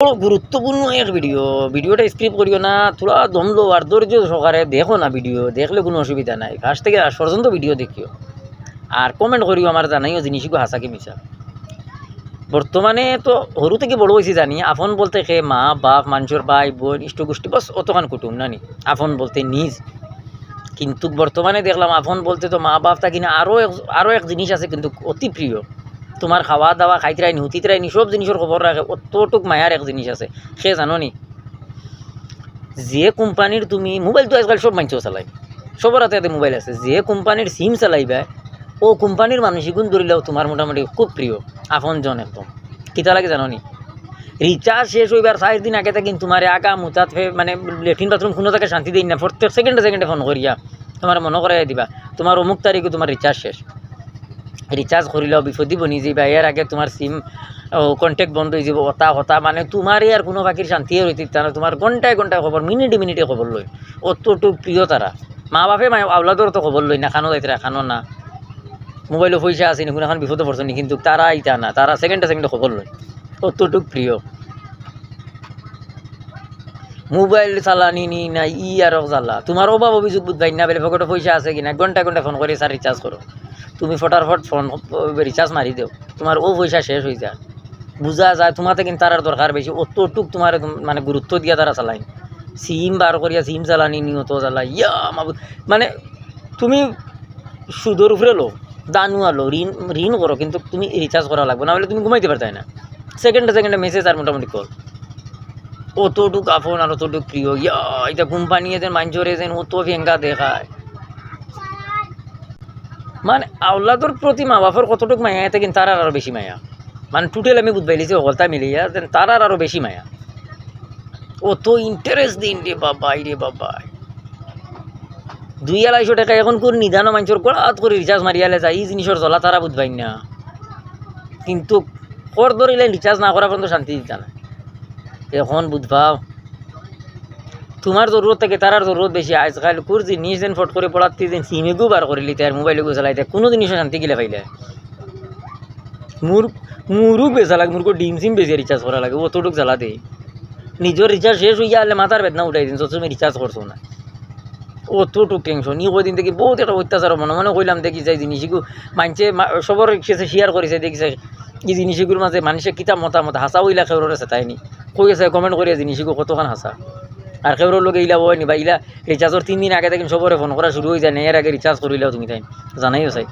বড় গুরুত্বপূর্ণ এক ভিডিওটা স্ক্রিপ্ট করিও না, থোড়া দম লো আর ধৈর্য সহকারে দেখো না। ভিডিও দেখলে কোনো অসুবিধা নাই, ফার্স্ট থেকে লাস্ট পর্যন্ত ভিডিও দেখিও আর কমেন্ট করিও, আমার জানাইও জিনিসগুলো হাসা কি মিছা। বর্তমানে তো সরু থেকে বড় হয়েছি জানি, আপন বলতে খে মা বাপ, মানুষের ভাই বোন ইষ্ট গোষ্ঠী, বস অতখান কুটুম নানি আপন বলতে নিজ। কিন্তু বর্তমানে দেখলাম আপন বলতে তো মা বাপ থাকি না, আরও এক জিনিস আছে কিন্তু অতি প্রিয়। তোমার খাওয়া দাওয়া খাইতরাইনি হুতিতরাইনি সব জিনিসের খবর রাখে, অতটুক মায়ার এক জিনিস আছে। সে জানো নি, যে কোম্পানির তুমি মোবাইল, তো আজকাল সব মানুষও চালাই, সবার হাতে মোবাইল আছে, যে কোম্পানির সিম চালাইবা ও কোম্পানির মানসিকগুণ ধরিলেও তোমার মোটামুটি খুব প্রিয় আপনজন একদম। কিতা লাগে জানো নি, রিচার্জ শেষ হইবার 4 দিন আগে থেকে তোমার আগা মুতাত মানে লেট্রিন বাথরুম কোনো জায়গায় শান্তি দিই না, প্রত্যেক সেকেন্ডে সেকেন্ডে ফোন করিয়া তোমার মনে করাই দিবা তোমার অমুক তারিখে তোমার রিচার্জ শেষ। রিচার্জ করিলেও বিপদ বনি যাইবা, এর আগে তোমার সিম কন্ট্যাক্ট বন্ধ হয়ে যাব, হতা হতা মানে তোমারই আর কোনো বাকির শান্তি রইতে না, তোমার ঘন্টায় ঘন্টায় খবর, মিনিটে মিনিটে খবর লই, অতটুক প্রিয় তারা। মা বাপে আওলাদর তো খবর লই না, খানো যাইতে খানো না, মোবাইলে পয়সা আছে নি, কোনো এখন বিপদে পড়ছে নি, কিন্তু তারা ইটা না, তারা সেকেন্ডে সেকেন্ডে খবর লই, অতটুক প্রিয়। মোবাইল চালানি নি না ই আর জ্বালা, তোমার অভাব অভিযোগ বুঝবাই না, বেলে পকেটে পয়সা আছে কিনা, ঘন্টা ঘন্টা ফোন করে স্যার রিচার্জ করো, তুমি ফটাফট ফোন রিচার্জ মারি দেও, তোমার ও পয়সা শেষ হয়ে যায়। বুঝা যায় তোমাতে কিন্তু তার দরকার বেশি, অতটুক তোমার মানে গুরুত্ব দিয়া তারা চালাই। সিম বার করিয়া সিম চালানি নিয়ত জ্বালা ইয়া মানে তুমি সুদর উপরে লো, দানু আলো, ঋণ করো, কিন্তু তুমি রিচার্জ করা লাগবে না, হলে তুমি ঘুমাইতে পারতাই না, সেকেন্ডে সেকেন্ডে মেসেজ আর মোটামুটি কল, অতটুক আপন আর অতটুক প্রিয়। ইয়া এটা কোম্পানি এদের মাঞ্জরে যেন অত ভেঙ্গা দেখায়, মানে আওলাদর প্রতি মা বাপর কতটুক মায়া, এতে কিন্তু তার আরও বেশি মায়া, মানে টোটাল আমি বুঝবাইলিছি অগলতা মিলিয়া তার আরও বেশি মায়া, অত ইন্টারেস্ট দিন রে বাবাই রে বাবাই। 200-250 টাকা এখন কোন নিদানো মানুষের গড়াত করে রিচার্জ মারিয়ালে যায়, এই জিনিসের জ্বলা তারা বুঝবাই না, কিন্তু কর ধরিলে রিচার্জ না করা পর্যন্ত শান্তি দিতা না। এখন বুঝবাও তোমার জরুরত থেকে তারার জরুরত বেশি। আজকাল কোর জিনিস যেন ফট করে পড়াতে যেন সিমেগু বার করিলি তার মোবাইলগু চালাইতে, কোনো জিনিসও শান্তি গিলে পাইলে মুরু বেচা লাগে, মুরগো ডিম সিম বেশি রিচার্জ করা লাগে, অতটুক জ্বালা দেই। নিজের রিচার্জ শেষ হইয়া হলে মাথার বেদনা উঠাই দিন, তুমি রিচার্জ করছো না, অতটুক টেনশন। ই কদিন দেখি বহুত একটা অত্যাচার মনে মনে কইলাম, দেখি যাই জিনিসগুলো মানছে সবর কাছে শেয়ার করেছে, দেখিছে এই জিনিসগুলোর মাঝে মানুষের কিতাব মতামত হাসা হইলা খেউরের আছে তাইনি কই আছে কমেন্ট করিয়া জিনিসগুলো কতক্ষণ হাসা, আর খেউরের লোক ইলা বয়নি বা ইলা রিচার্জের 3 দিন আগে দেখেন সবরে ফোন করা শুরু হয়ে যায় না, এর আগে রিচার্জ করিলেও তুমি তাই জানাইও চাই।